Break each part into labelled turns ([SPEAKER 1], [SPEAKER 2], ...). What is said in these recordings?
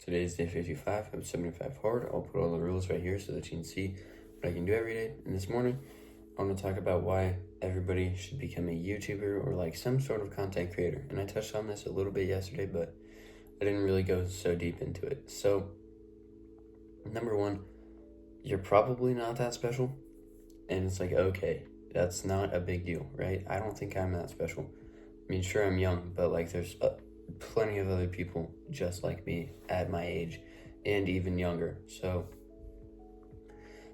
[SPEAKER 1] Today is day 55. I'm 75 hard. I'll put all the rules right here so that you can see what I can do every day. And this morning, I want to talk about why everybody should become a YouTuber or like some sort of content creator. And I touched on this a little bit yesterday, but I didn't really go so deep into it. So, number one, you're probably not that special. And it's like, okay, that's not a big deal, right? I don't think I'm that special. I mean, sure, I'm young, but like there's plenty of other people just like me at my age and even younger. So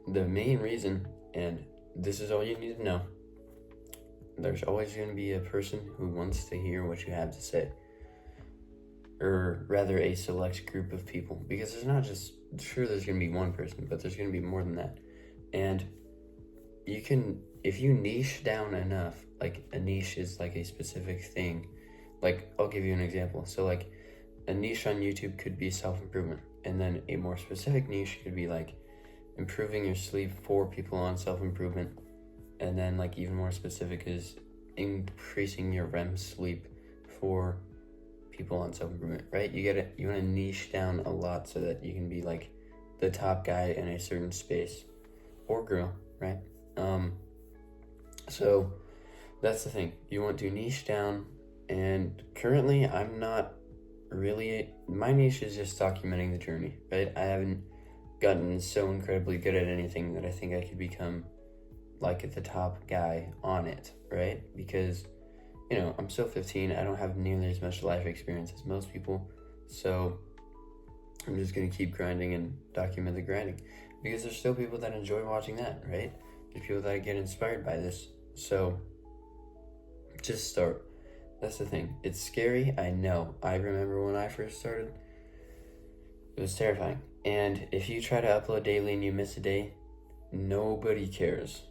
[SPEAKER 1] the main reason, and this is all you need to know, there's always going to be a person who wants to hear what you have to say, or rather a select group of people, because there's not just, sure, there's going to be one person, but there's going to be more than that. And you can, if you niche down enough, like a niche is like a specific thing. Like, I'll give you an example. So like a niche on YouTube could be self-improvement. And then a more specific niche could be like improving your sleep for people on self-improvement. And then like even more specific is increasing your REM sleep for people on self-improvement, right? You want to niche down a lot so that you can be like the top guy in a certain space or girl, right? So that's the thing. You want to niche down, and currently I'm not really, my niche is just documenting the journey, right? I haven't gotten so incredibly good at anything that I think I could become like the top guy on it, right? Because, you know, I'm still 15, I don't have nearly as much life experience as most people, so I'm just gonna keep grinding and document the grinding, because there's still people that enjoy watching that, right? There's people that get inspired by this. So just start. That's the thing. It's scary, I know. I remember when I first started, it was terrifying. And if you try to upload daily and you miss a day, nobody cares.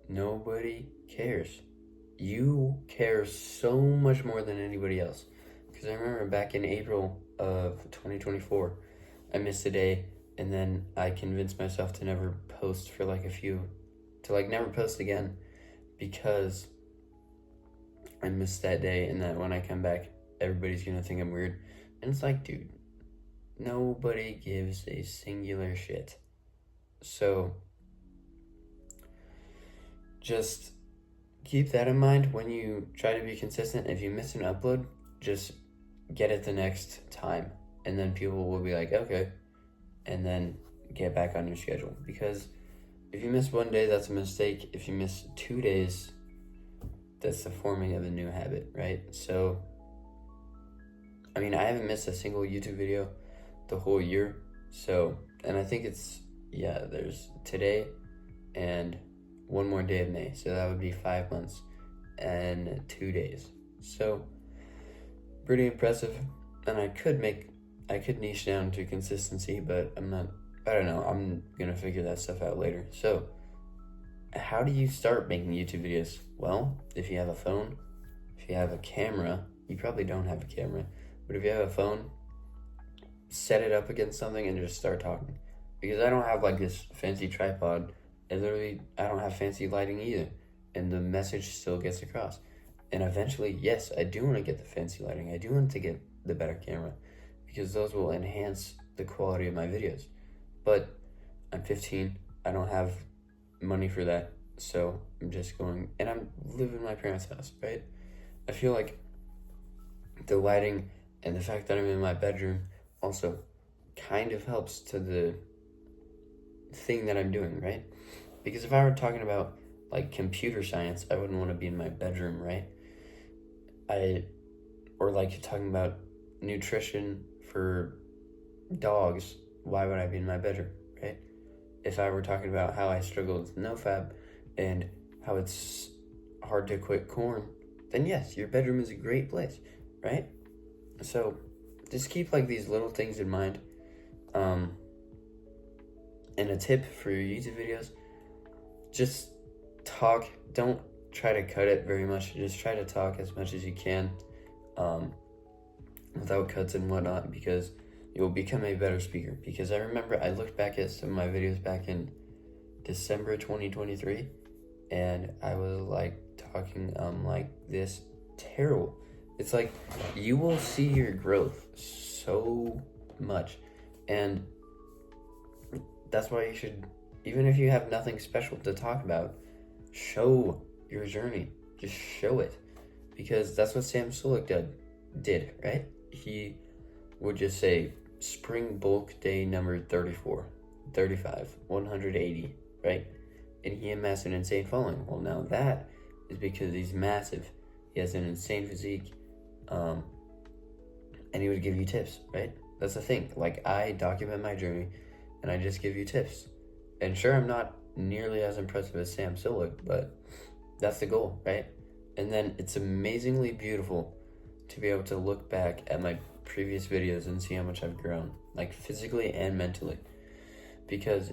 [SPEAKER 1] Nobody cares. You care so much more than anybody else. Because I remember back in April of 2024, I missed a day, and then I convinced myself to never post for like never post again, because I missed that day, and that when I come back, everybody's gonna think I'm weird. And it's like, dude, nobody gives a singular shit. So just keep that in mind when you try to be consistent. If you miss an upload, just get it the next time, and then people will be like, okay, and then get back on your schedule. Because if you miss one day, that's a mistake. If you miss 2 days, that's the forming of a new habit, right? So, I mean, I haven't missed a single YouTube video the whole year. So, and I think there's today and one more day of May. So that would be 5 months and 2 days. So, pretty impressive. And I could niche down to consistency, but I don't know. I'm gonna figure that stuff out later. So, how do you start making YouTube videos? Well, if you have a phone, if you have a camera, you probably don't have a camera, but if you have a phone, set it up against something and just start talking. Because I don't have like this fancy tripod, and I don't have fancy lighting either, and the message still gets across. And eventually, yes, I do want to get the fancy lighting. I do want to get the better camera, because those will enhance the quality of my videos. But I'm 15, I don't have money for that, so I'm just going, and I'm living in my parents' house, right? I feel like the lighting and the fact that I'm in my bedroom also kind of helps to the thing that I'm doing, right? Because if I were talking about like computer science, I wouldn't want to be in my bedroom, right? Or like talking about nutrition for dogs, why would I be in my bedroom, right? If I were talking about how I struggled with NoFap and how it's hard to quit corn, then yes, your bedroom is a great place, right? So just keep like these little things in mind. And a tip for your YouTube videos, just talk. Don't try to cut it very much. Just try to talk as much as you can, without cuts and whatnot, because you'll become a better speaker. Because I remember I looked back at some of my videos back in December 2023, and I was like talking like this terrible. It's like you will see your growth so much. And that's why you should, even if you have nothing special to talk about, show your journey. Just show it. Because that's what Sam Sulek did, right? He would just say, spring bulk day number 34, 35, 180, right? And he amassed an insane following. Well, now that is because he's massive. He has an insane physique. And he would give you tips, right? That's the thing. Like, I document my journey, and I just give you tips. And sure, I'm not nearly as impressive as Sam Sulek, but that's the goal, right? And then it's amazingly beautiful to be able to look back at my previous videos and see how much I've grown, like physically and mentally, because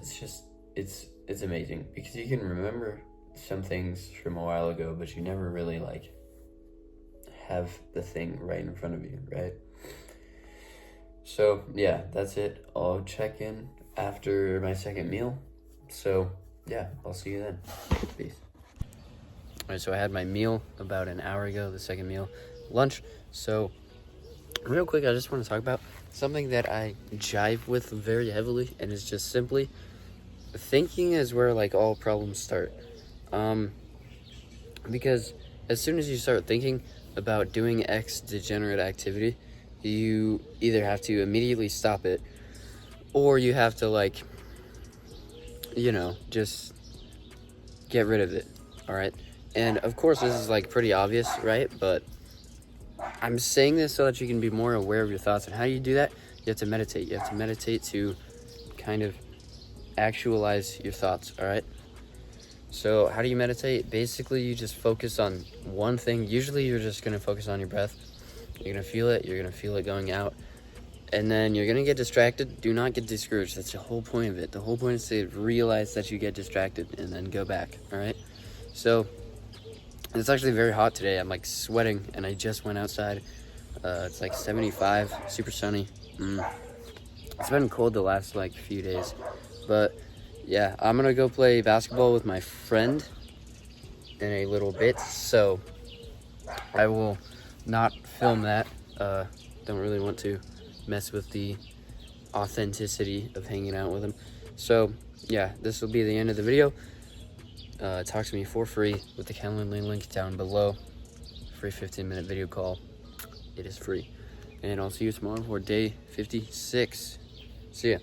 [SPEAKER 1] it's amazing, because you can remember some things from a while ago, but you never really like have the thing right in front of you, right? So yeah, that's it. I'll check in after my second meal. So yeah, I'll see you then. Peace. All right, so I had my meal about an hour ago, the second meal, lunch. So real quick, I just want to talk about something that I jive with very heavily, and it's just simply thinking is where like all problems start. Because as soon as you start thinking about doing X degenerate activity, you either have to immediately stop it, or you have to like, just get rid of it. All right. And of course, this is like pretty obvious, right? But I'm saying this so that you can be more aware of your thoughts. And how do you do that? You have to meditate. You have to meditate to kind of actualize your thoughts, all right? So how do you meditate? Basically, you just focus on one thing. Usually, you're just going to focus on your breath. You're going to feel it. You're going to feel it going out. And then you're going to get distracted. Do not get discouraged. That's the whole point of it. The whole point is to realize that you get distracted and then go back, all right? So it's actually very hot today. I'm like sweating, and I just went outside. It's like 75, super sunny. It's been cold the last like few days, but yeah, I'm gonna go play basketball with my friend in a little bit, so I will not film that. Don't really want to mess with the authenticity of hanging out with him. So yeah, this will be the end of the video. Talk to me for free with the Calendly link down below. Free 15-minute video call. It is free. And I'll see you tomorrow for day 56. See ya.